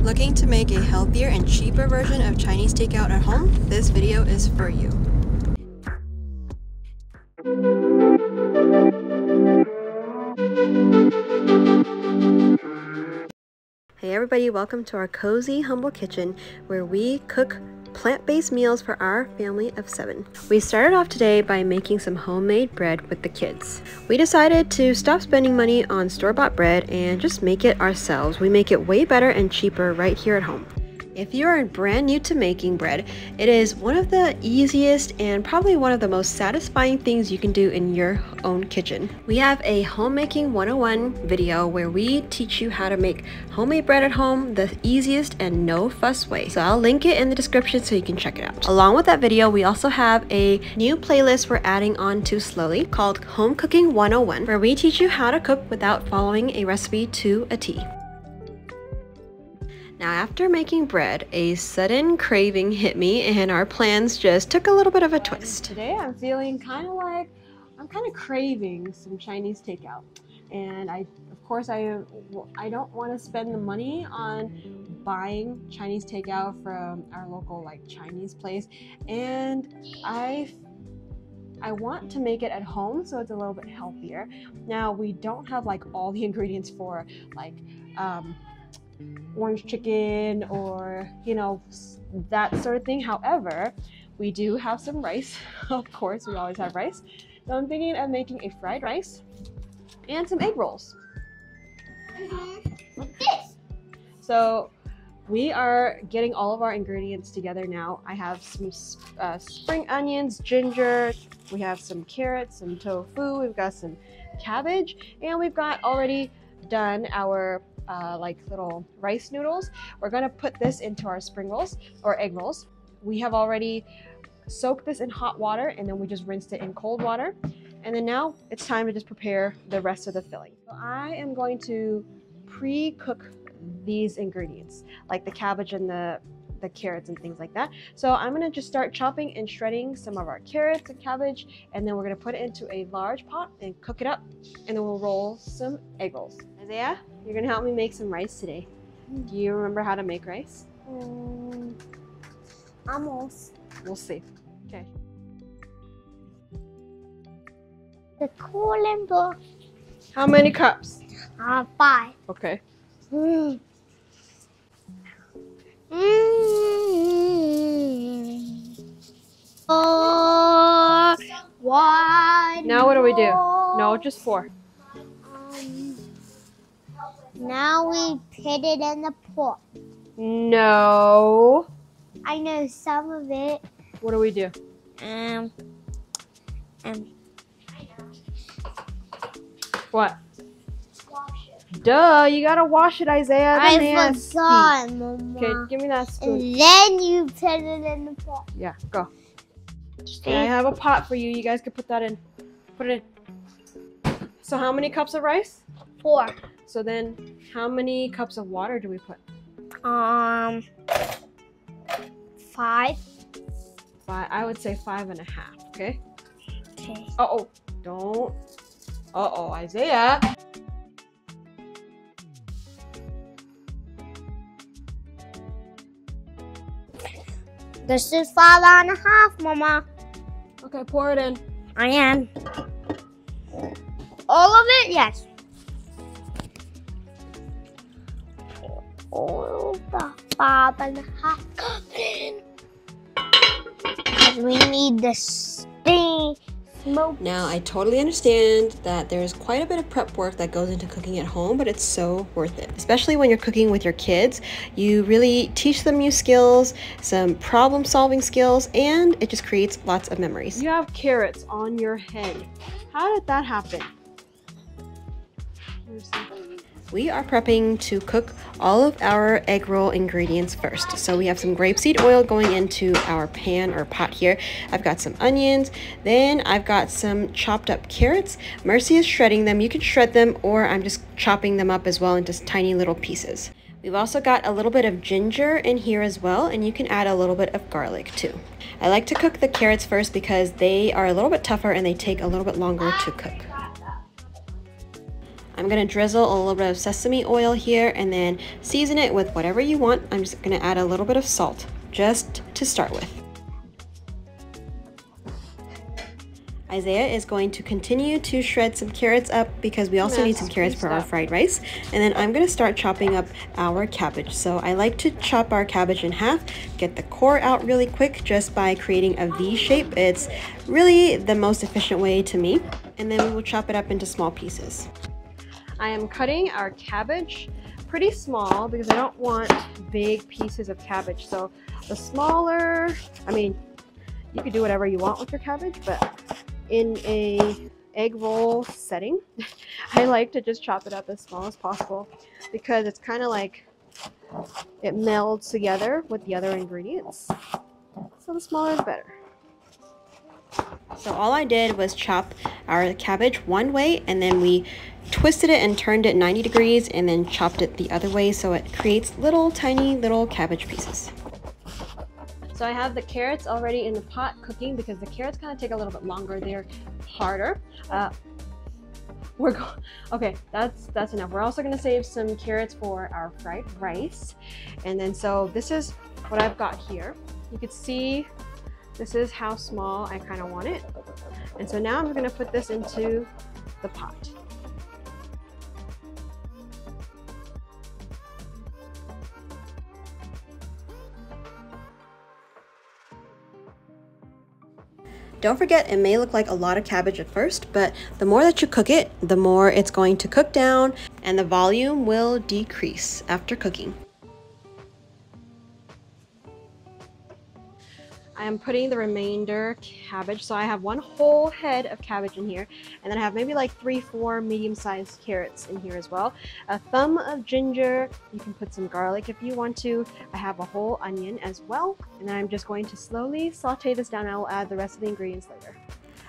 Looking to make a healthier and cheaper version of Chinese takeout at home? This video is for you. Hey everybody, welcome to our cozy, humble kitchen where we cook plant-based meals for our family of 7. We started off today by making some homemade bread with the kids. We decided to stop spending money on store-bought bread and just make it ourselves. We make it way better and cheaper right here at home. If you are brand new to making bread, it is one of the easiest and probably one of the most satisfying things you can do in your own kitchen. We have a homemaking 101 video where we teach you how to make homemade bread at home the easiest and no fuss way. So I'll link it in the description so you can check it out. Along with that video, we also have a new playlist we're adding on to slowly called Home Cooking 101, where we teach you how to cook without following a recipe to a T. Now, after making bread, a sudden craving hit me and our plans just took a little bit of a twist. Today I'm feeling kind of craving some Chinese takeout. And of course, I don't want to spend the money on buying Chinese takeout from our local Chinese place. And I want to make it at home so it's a little bit healthier. Now, we don't have all the ingredients for orange chicken or that sort of thing. However, we do have some rice. Of course, we always have rice. So I'm thinking of making a fried rice and some egg rolls. Like this. So we are getting all of our ingredients together now. I have some spring onions, ginger, we have some carrots, some tofu, we've got some cabbage, and we've got already done our little rice noodles. We're gonna put this into our spring rolls or egg rolls. We have already soaked this in hot water and then we just rinsed it in cold water. And then now it's time to just prepare the rest of the filling. So I am going to pre-cook these ingredients, like the cabbage and the carrots and things like that. So I'm gonna just start chopping and shredding some of our carrots and cabbage, and then we're gonna put it into a large pot and cook it up, and then we'll roll some egg rolls. Isaiah, you're gonna help me make some rice today. Do you remember how to make rice? Almost. We'll see. Okay. The cooling book. How many cups? 5. Okay. Now what do we do? No, just 4. Now we put it in the pot. No. I know some of it. What do we do? What? Wash it. Duh, you gotta wash it, Isaiah. I forgot, Mama. Okay, give me that spoon. And then you put it in the pot. Yeah, go. Okay, I have a pot for you. You guys can put that in. Put it in. So how many cups of rice? 4. So then how many cups of water do we put? 5. 5. I would say 5.5, okay? Okay. Uh-oh, don't. Uh-oh, Isaiah. This is 5.5, Mama. Okay, pour it in. I am. All of it? Yes. All the 5.5 cup in. Because we need the steam smoke. Now, I totally understand that there's quite a bit of prep work that goes into cooking at home, but it's so worth it. Especially when you're cooking with your kids, you really teach them new skills, some problem-solving skills, and it just creates lots of memories. You have carrots on your head. How did that happen? We are prepping to cook all of our egg roll ingredients first. So we have some grapeseed oil going into our pan or pot here. I've got some onions, then I've got some chopped up carrots. Mercy is shredding them. You can shred them, or I'm just chopping them up as well into tiny little pieces. We've also got a little bit of ginger in here as well, and you can add a little bit of garlic too. I like to cook the carrots first because they are a little bit tougher and they take a little bit longer to cook. I'm gonna drizzle a little bit of sesame oil here and then season it with whatever you want. I'm just gonna add a little bit of salt just to start with. Isaiah is going to continue to shred some carrots up because we also need some carrots for our fried rice. And then I'm going to start chopping up our cabbage. So I like to chop our cabbage in half, get the core out really quick just by creating a V shape. It's really the most efficient way to me. And then we will chop it up into small pieces. I am cutting our cabbage pretty small because I don't want big pieces of cabbage. So the smaller, I mean, you could do whatever you want with your cabbage, but in a egg roll setting, I like to just chop it up as small as possible because it's kind of like it melds together with the other ingredients. So the smaller the better. So all I did was chop our cabbage one way and then we twisted it and turned it 90 degrees and then chopped it the other way so it creates little tiny little cabbage pieces. So I have the carrots already in the pot cooking because the carrots kind of take a little bit longer. They're harder. Okay, that's enough. We're also going to save some carrots for our fried rice. And then so this is what I've got here. You can see this is how small I kind of want it. And so now I'm going to put this into the pot. Don't forget, it may look like a lot of cabbage at first, but the more that you cook it, the more it's going to cook down and the volume will decrease after cooking. I am putting the remainder cabbage. So I have one whole head of cabbage in here, and then I have maybe like 3-4 medium-sized carrots in here as well. A thumb of ginger. You can put some garlic if you want to. I have a whole onion as well, and then I'm just going to slowly saute this down. I will add the rest of the ingredients later.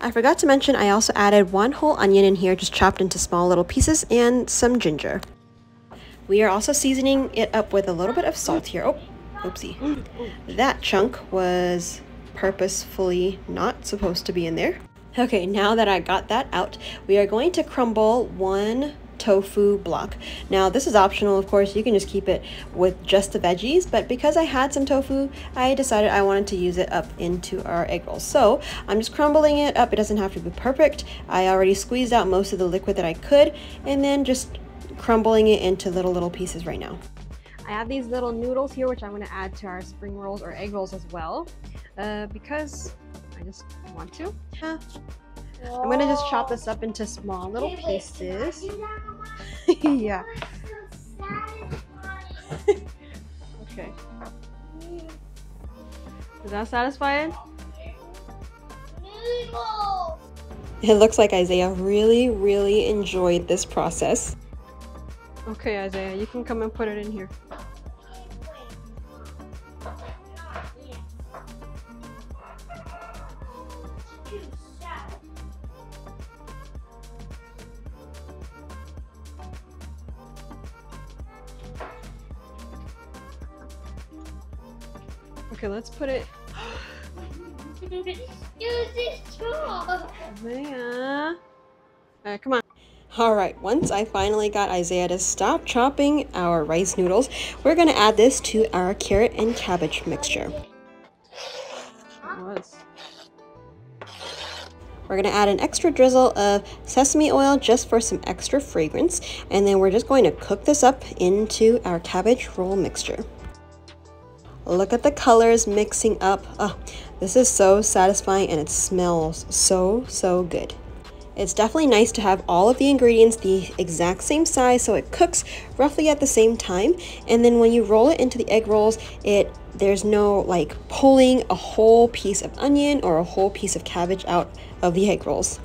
I forgot to mention I also added one whole onion in here, just chopped into small little pieces, and some ginger. We are also seasoning it up with a little bit of salt here. Oh, oopsie. That chunk was purposefully not supposed to be in there. Okay, now that I got that out, we are going to crumble one tofu block. Now this is optional, of course. You can just keep it with just the veggies, but because I had some tofu, I decided I wanted to use it up into our egg rolls. So I'm just crumbling it up. It doesn't have to be perfect. I already squeezed out most of the liquid that I could, and then just crumbling it into little pieces right now. I have these little noodles here, which I'm going to add to our spring rolls or egg rolls as well, because I just want to. I'm going to just chop this up into small little pieces. Yeah. Okay. Is that satisfying? It looks like Isaiah really enjoyed this process. Okay, Isaiah, you can come and put it in here. Okay, let's put it. Isaiah. Alright, come on. Alright, once I finally got Isaiah to stop chopping our rice noodles, we're going to add this to our carrot and cabbage mixture. We're going to add an extra drizzle of sesame oil just for some extra fragrance, and then we're just going to cook this up into our cabbage roll mixture. Look at the colors mixing up. Oh, this is so satisfying and it smells so good. It's definitely nice to have all of the ingredients the exact same size so it cooks roughly at the same time. And then when you roll it into the egg rolls, there's no like pulling a whole piece of onion or a whole piece of cabbage out of the egg rolls.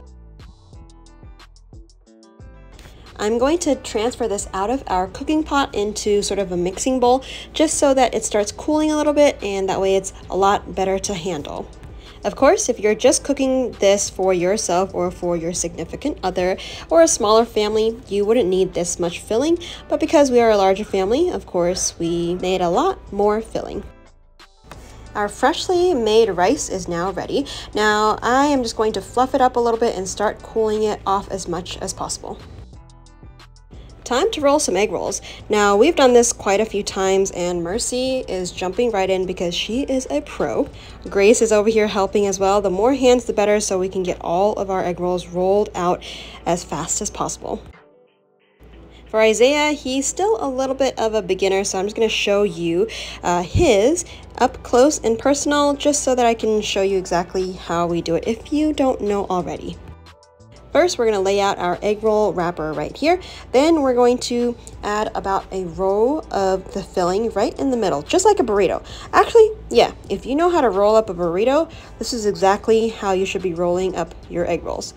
I'm going to transfer this out of our cooking pot into sort of a mixing bowl just so that it starts cooling a little bit, and that way it's a lot better to handle. Of course, if you're just cooking this for yourself or for your significant other or a smaller family, you wouldn't need this much filling, but because we are a larger family, of course, we made a lot more filling. Our freshly made rice is now ready. Now I am just going to fluff it up a little bit and start cooling it off as much as possible. Time to roll some egg rolls. Now, we've done this quite a few times, and Mercy is jumping right in because she is a pro. Grace is over here helping as well. The more hands, the better, so we can get all of our egg rolls rolled out as fast as possible. For Isaiah, he's still a little bit of a beginner, so I'm just going to show you his up close and personal, just so that I can show you exactly how we do it if you don't know already. First, we're going to lay out our egg roll wrapper right here. Then we're going to add about a row of the filling right in the middle, just like a burrito. Actually, yeah, if you know how to roll up a burrito, this is exactly how you should be rolling up your egg rolls.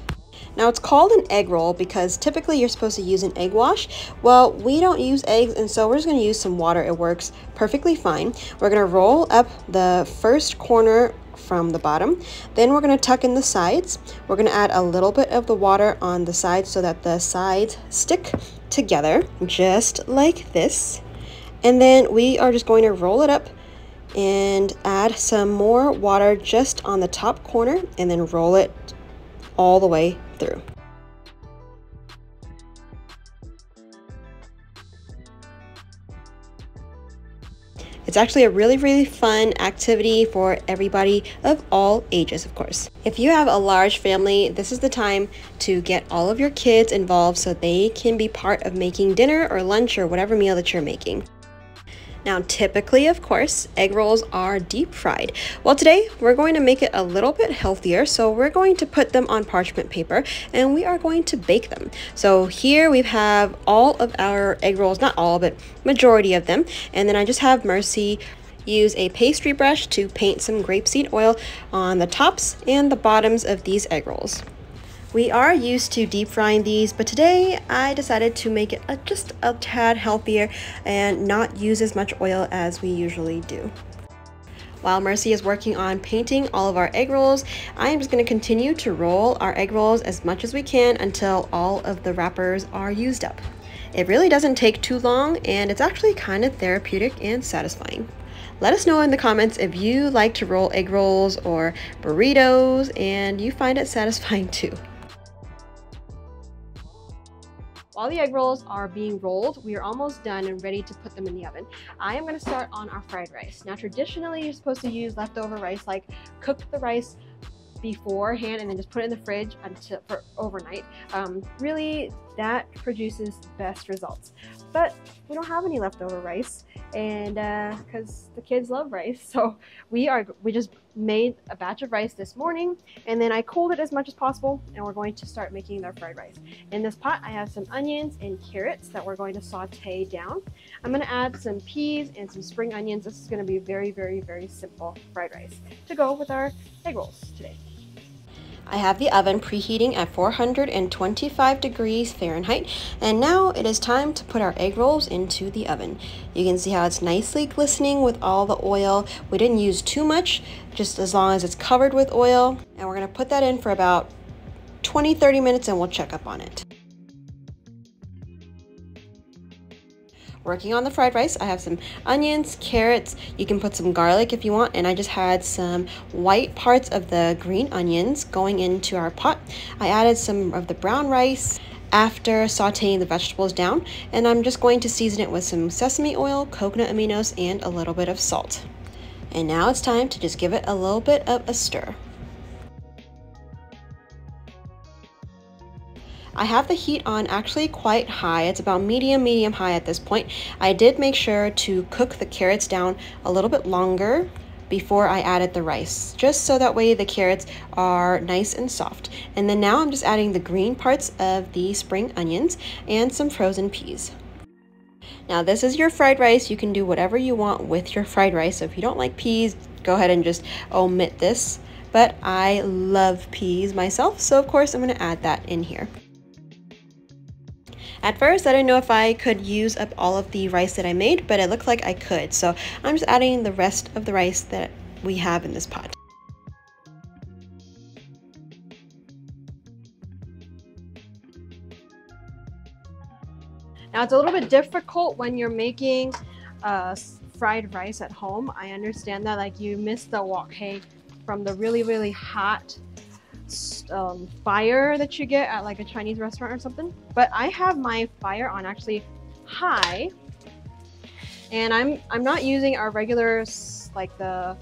Now, it's called an egg roll because typically you're supposed to use an egg wash. Well, we don't use eggs, and so we're just going to use some water. It works perfectly fine. We're going to roll up the first corner from the bottom. Then we're going to tuck in the sides. We're going to add a little bit of the water on the sides so that the sides stick together, just like this. And then we are just going to roll it up and add some more water just on the top corner, and then roll it all the way through. It's actually a really fun activity for everybody of all ages, of course. If you have a large family, this is the time to get all of your kids involved so they can be part of making dinner or lunch or whatever meal that you're making. Now, typically, of course, egg rolls are deep fried. Well, today we're going to make it a little bit healthier, so we're going to put them on parchment paper and we are going to bake them. So here we have all of our egg rolls, not all, but majority of them. And then I just have Mercy use a pastry brush to paint some grapeseed oil on the tops and the bottoms of these egg rolls. We are used to deep frying these, but today I decided to make it just a tad healthier and not use as much oil as we usually do. While Mercy is working on painting all of our egg rolls, I am just going to continue to roll our egg rolls as much as we can until all of the wrappers are used up. It really doesn't take too long, and it's actually kind of therapeutic and satisfying. Let us know in the comments if you like to roll egg rolls or burritos and you find it satisfying too. While the egg rolls are being rolled, we are almost done and ready to put them in the oven. I am going to start on our fried rice. Now, traditionally, you're supposed to use leftover rice, like cook the rice beforehand and then just put it in the fridge for overnight. Really, that produces best results. But we don't have any leftover rice, and because the kids love rice, so we just made a batch of rice this morning, and then I cooled it as much as possible, and we're going to start making our fried rice. In this pot, I have some onions and carrots that we're going to saute down. I'm going to add some peas and some spring onions. This is going to be very simple fried rice to go with our egg rolls today. I have the oven preheating at 425 degrees Fahrenheit, and now it is time to put our egg rolls into the oven. You can see how it's nicely glistening with all the oil. We didn't use too much, just as long as it's covered with oil, and we're going to put that in for about 20-30 minutes and we'll check up on it. Working on the fried rice, I have some onions, carrots, you can put some garlic if you want, and I just had some white parts of the green onions going into our pot. I added some of the brown rice after sauteing the vegetables down, and I'm just going to season it with some sesame oil, coconut aminos, and a little bit of salt. And now it's time to just give it a little bit of a stir. I have the heat on actually quite high. It's about medium high at this point. I did make sure to cook the carrots down a little bit longer before I added the rice, just so that way the carrots are nice and soft. And then now I'm just adding the green parts of the spring onions and some frozen peas. Now this is your fried rice. You can do whatever you want with your fried rice. So if you don't like peas, go ahead and just omit this. But I love peas myself, so of course I'm going to add that in here. At first, I didn't know if I could use up all of the rice that I made, but it looked like I could. So I'm just adding the rest of the rice that we have in this pot. Now, it's a little bit difficult when you're making fried rice at home. I understand that, like, you miss the wok hay from the really hot fire that you get at like a Chinese restaurant or something. But I have my fire on actually high, and I'm not using our regular like the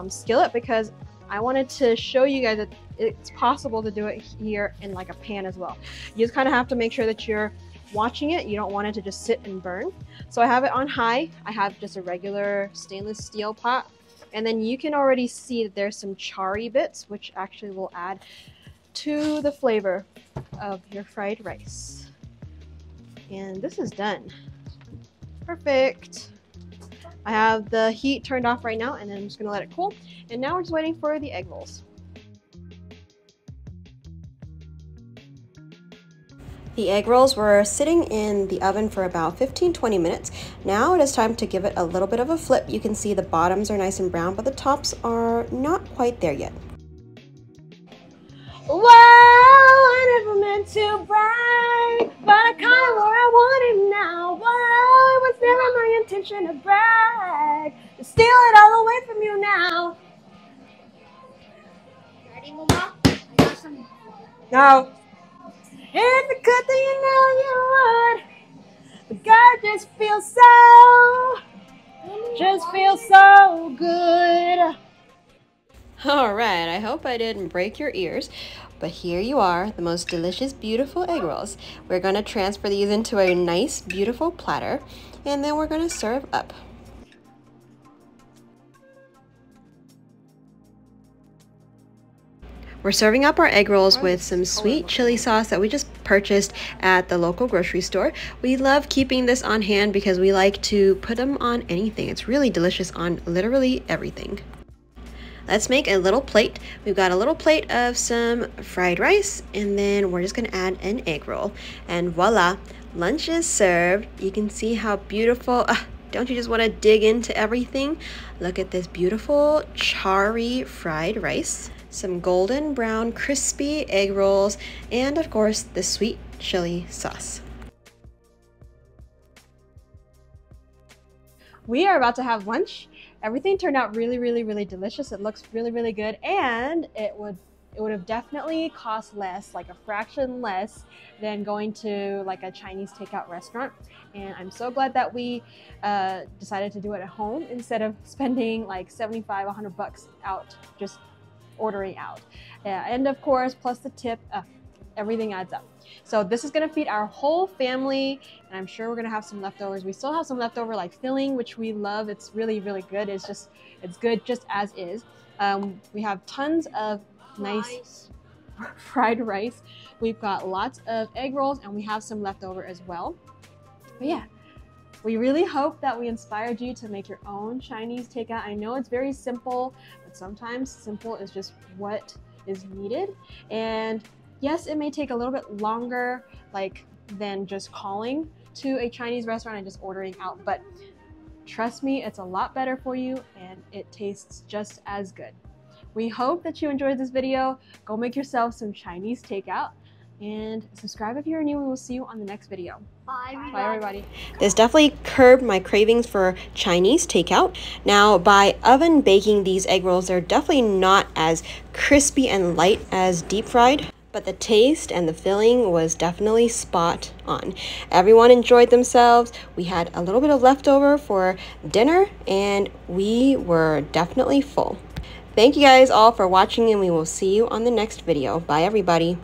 skillet because I wanted to show you guys that it's possible to do it here in like a pan as well. You just kind of have to make sure that you're watching it. You don't want it to just sit and burn. So I have it on high. I have just a regular stainless steel pot. And then you can already see that there's some charry bits, which actually will add to the flavor of your fried rice. And this is done. Perfect. I have the heat turned off right now, and then I'm just gonna let it cool. And now we're just waiting for the egg rolls. The egg rolls were sitting in the oven for about 15-20 minutes. Now it is time to give it a little bit of a flip. You can see the bottoms are nice and brown, but the tops are not quite there yet. Wow, I never meant to brag, but I kind of where I want it now. Wow, it was never my intention to brag, to steal it all away from you now. Ready, Mama? I got some. No. It's a good thing you know you would, but God just feels so good. All right, I hope I didn't break your ears, but here you are, the most delicious, beautiful egg rolls. We're gonna transfer these into a nice, beautiful platter, and then we're gonna serve up. We're serving up our egg rolls with some sweet chili sauce that we just purchased at the local grocery store. We love keeping this on hand because we like to put them on anything. It's really delicious on literally everything. Let's make a little plate. We've got a little plate of some fried rice, and then we're just gonna add an egg roll. And voila, lunch is served. You can see how beautiful, don't you just wanna dig into everything? Look at this beautiful charry fried rice, some golden brown crispy egg rolls, and of course the sweet chili sauce. We are about to have lunch. Everything turned out really delicious. It looks really good, and it would have definitely cost less, like a fraction less than going to like a Chinese takeout restaurant. And I'm so glad that we decided to do it at home instead of spending like 75, 100 bucks out just ordering out. And of course, plus the tip, everything adds up. So this is gonna feed our whole family, and I'm sure we're gonna have some leftovers. We still have some leftover like filling, which we love. It's really good. It's good just as is. We have tons of nice fried rice. We've got lots of egg rolls, and we have some leftover as well. But yeah, we really hope that we inspired you to make your own Chinese takeout. I know it's very simple, but sometimes simple is just what is needed. And yes, it may take a little bit longer than just calling to a Chinese restaurant and just ordering out, but trust me, it's a lot better for you and it tastes just as good. We hope that you enjoyed this video. Go make yourself some Chinese takeout and subscribe if you're new, and we'll see you on the next video. Bye, everybody. This definitely curbed my cravings for Chinese takeout. Now, by oven baking these egg rolls, they're definitely not as crispy and light as deep fried, but the taste and the filling was definitely spot on. Everyone enjoyed themselves. We had a little bit of leftover for dinner, and we were definitely full. Thank you guys all for watching, and we will see you on the next video. Bye, everybody.